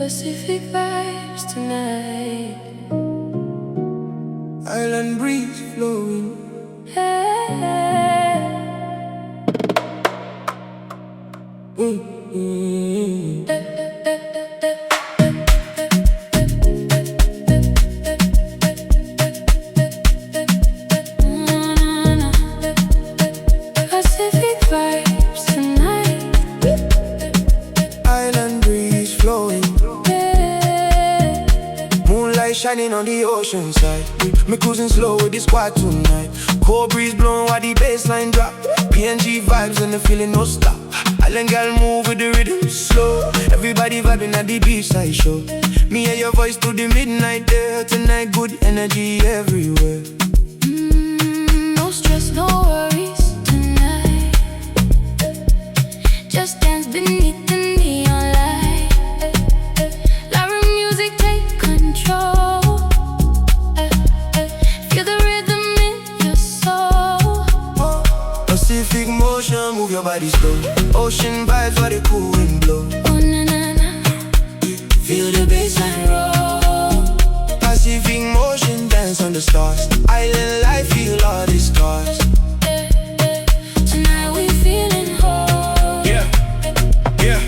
Pacific vibes tonight. Island breeze flowing. Hey. Pacific vibes tonight. Island breeze flowing. Moonlight shining on the ocean side. Me cruising slow with the squad tonight. Cold breeze blowing while the bassline drop. PNG vibes and the feeling no stop. Island girl move with the rhythm slow. Everybody vibing at the beachside show. Me and your voice through the midnight there. Tonight good energy everywhere. No stress, no worries tonight. Just dance beneath the neon light. Let our music take control. Feel the rhythm in your soul. Pacific motion, move your body slow. Ocean vibes while the cool wind blow. Oh na na na, feel the bassline roll. Pacific motion, dance on the stars. Island life, feel all the stars. Tonight we feeling whole. Yeah, yeah.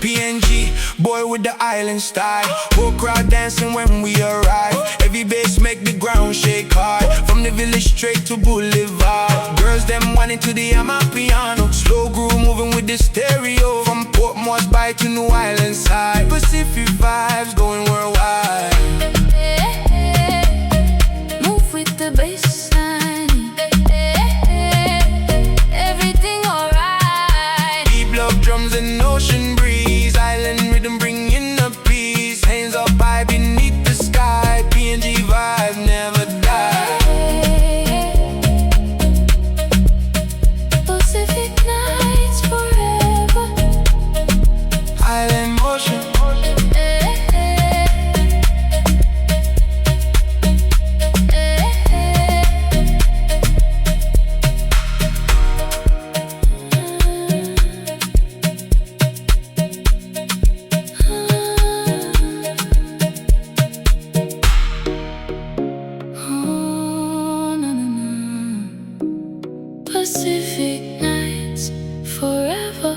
PNG, boy with the island style. Whole crowd dancing when we arrive. Heavy bass make the ground shake hard. From the village straight to Boulevard. Girls them wanting to the Amapiano. Slow groove moving with the stereo. From Port Moresby to New Island side. Pacific vibes going worldwide. Move with the bassline. Everything alright. Deep love drums and ocean breeze. Island rhythm bringing the peace. Hands up high beneath the sky. PNG vibe never die. Pacific nights forever. Island motion. Oh, na, na, na. Pacific nights forever.